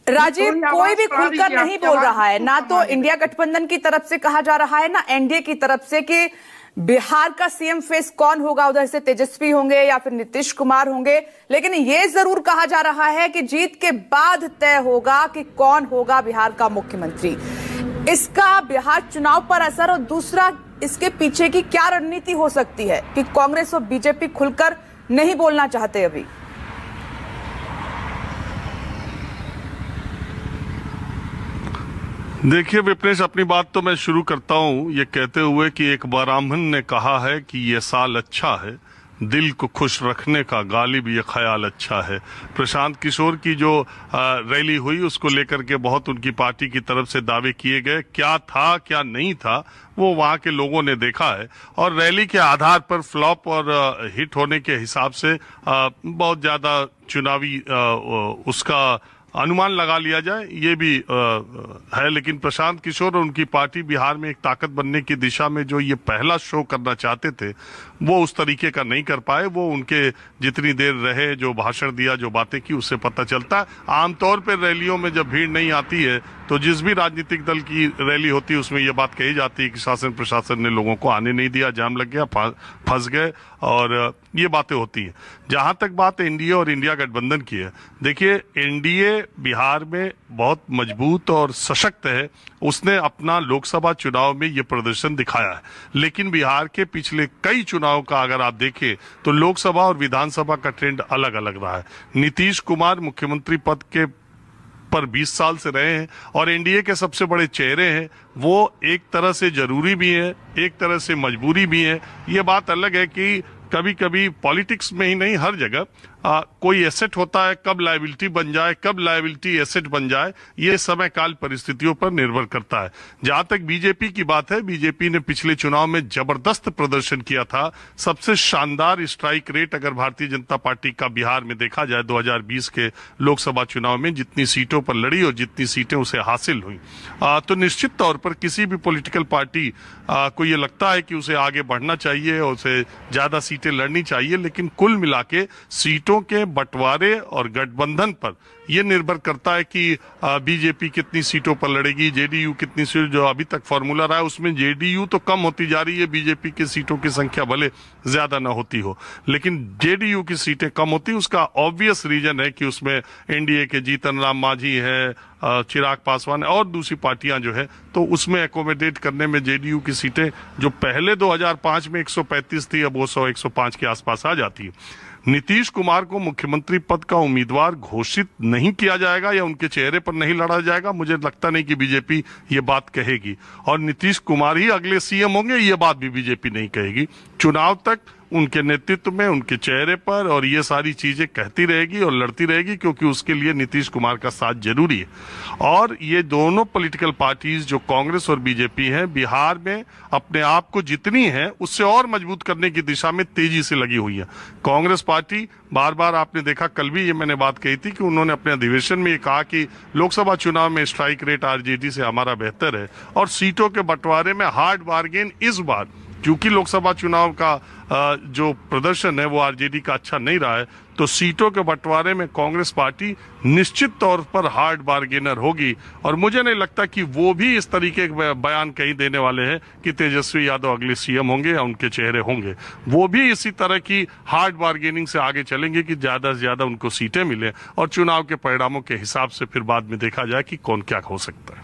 राजीव, कोई भी खुलकर नहीं बोल रहा है, ना तो इंडिया गठबंधन की तरफ से कहा जा रहा है ना एनडीए की तरफ से कि बिहार का सीएम फेस कौन होगा। उधर से तेजस्वी होंगे या फिर नीतीश कुमार होंगे, लेकिन यह जरूर कहा जा रहा है कि जीत के बाद तय होगा कि कौन होगा बिहार का मुख्यमंत्री। इसका बिहार चुनाव पर असर, और दूसरा इसके पीछे की क्या रणनीति हो सकती है कि कांग्रेस और बीजेपी खुलकर नहीं बोलना चाहते अभी। देखिए विपनेश, अपनी बात तो मैं शुरू करता हूं ये कहते हुए कि एक ब्राह्मण ने कहा है कि ये साल अच्छा है, दिल को खुश रखने का गालिब ये ख्याल अच्छा है। प्रशांत किशोर की जो रैली हुई उसको लेकर के बहुत उनकी पार्टी की तरफ से दावे किए गए। क्या था क्या नहीं था वो वहां के लोगों ने देखा है, और रैली के आधार पर फ्लॉप और हिट होने के हिसाब से बहुत ज्यादा चुनावी उसका अनुमान लगा लिया जाए ये भी है। लेकिन प्रशांत किशोर और उनकी पार्टी बिहार में एक ताकत बनने की दिशा में जो ये पहला शो करना चाहते थे वो उस तरीके का नहीं कर पाए। वो उनके जितनी देर रहे, जो भाषण दिया, जो बातें की, उससे पता चलता है। आमतौर पर रैलियों में जब भीड़ नहीं आती है तो जिस भी राजनीतिक दल की रैली होती है उसमें ये बात कही जाती है कि शासन प्रशासन ने लोगों को आने नहीं दिया, जाम लग गया, फंस गए, और ये बातें होती हैं। जहां तक बात एनडीए और इंडिया गठबंधन की है, देखिए एनडीए बिहार में बहुत मजबूत और सशक्त है। उसने अपना लोकसभा चुनाव में ये प्रदर्शन दिखाया है, लेकिन बिहार के पिछले कई चुनाव का अगर आप देखें तो लोकसभा और विधानसभा का ट्रेंड अलग अलग रहा है। नीतीश कुमार मुख्यमंत्री पद के पर 20 साल से रहे हैं और एनडीए के सबसे बड़े चेहरे हैं। वो एक तरह से जरूरी भी है, एक तरह से मजबूरी भी है। ये बात अलग है कि कभी कभी पॉलिटिक्स में ही नहीं, हर जगह कोई एसेट होता है, कब लायबिलिटी बन जाए, कब लायबिलिटी एसेट बन जाए, ये समय काल परिस्थितियों पर निर्भर करता है। जहां तक बीजेपी की बात है, बीजेपी ने पिछले चुनाव में जबरदस्त प्रदर्शन किया था। सबसे शानदार स्ट्राइक रेट अगर भारतीय जनता पार्टी का बिहार में देखा जाए 2020 के लोकसभा चुनाव में, जितनी सीटों पर लड़ी और जितनी सीटें उसे हासिल हुई, तो निश्चित तौर पर किसी भी पॉलिटिकल पार्टी को ये लगता है कि उसे आगे बढ़ना चाहिए और उसे ज्यादा सीटें लड़नी चाहिए। लेकिन कुल मिला के सीटों के बंटवारे और गठबंधन पर यह निर्भर करता है कि बीजेपी कितनी सीटों पर लड़ेगी, जेडीयू कितनी सीट। जो अभी तक फॉर्मूला रहा है उसमें जेडीयू तो कम होती जा रही है, बीजेपी की सीटों की संख्या भले ज्यादा ना होती हो, लेकिन जेडीयू की सीटें कम होती। उसका ऑब्वियस रीजन है कि उसमें एनडीए के जीतन राम मांझी है, चिराग पासवान और दूसरी पार्टियां जो है, तो उसमें एकोमोडेट करने में जेडीयू की सीटें जो पहले 2005 में 135 थी, अब वो 105 के आसपास आ जाती है। नीतीश कुमार को मुख्यमंत्री पद का उम्मीदवार घोषित नहीं किया जाएगा या उनके चेहरे पर नहीं लड़ा जाएगा, मुझे लगता नहीं कि बीजेपी ये बात कहेगी, और नीतीश कुमार ही अगले सीएम होंगे ये बात भी बीजेपी नहीं कहेगी। चुनाव तक उनके नेतृत्व में, उनके चेहरे पर और ये सारी चीजें कहती रहेगी और लड़ती रहेगी, क्योंकि उसके लिए नीतीश कुमार का साथ जरूरी है। और ये दोनों पॉलिटिकल पार्टीज जो कांग्रेस और बीजेपी हैं, बिहार में अपने आप को जितनी है उससे और मजबूत करने की दिशा में तेजी से लगी हुई है। कांग्रेस पार्टी बार बार, आपने देखा कल भी ये मैंने बात कही थी कि उन्होंने अपने अधिवेशन में ये कहा कि लोकसभा चुनाव में स्ट्राइक रेट आरजेडी से हमारा बेहतर है, और सीटों के बंटवारे में हार्ड बार्गेन इस बार, क्योंकि लोकसभा चुनाव का जो प्रदर्शन है वो आरजेडी का अच्छा नहीं रहा है, तो सीटों के बंटवारे में कांग्रेस पार्टी निश्चित तौर पर हार्ड बार्गेनर होगी। और मुझे नहीं लगता कि वो भी इस तरीके के बयान कहीं देने वाले हैं कि तेजस्वी यादव अगले सीएम होंगे या उनके चेहरे होंगे। वो भी इसी तरह की हार्ड बार्गेनिंग से आगे चलेंगे कि ज्यादा से ज्यादा उनको सीटें मिले, और चुनाव के परिणामों के हिसाब से फिर बाद में देखा जाए कि कौन क्या हो सकता है।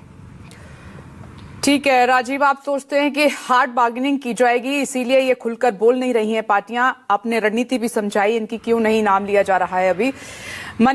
ठीक है राजीव, आप सोचते हैं कि हार्ड बार्गेनिंग की जाएगी, इसीलिए ये खुलकर बोल नहीं रही हैं पार्टियां। आपने रणनीति भी समझाई इनकी, क्यों नहीं नाम लिया जा रहा है अभी।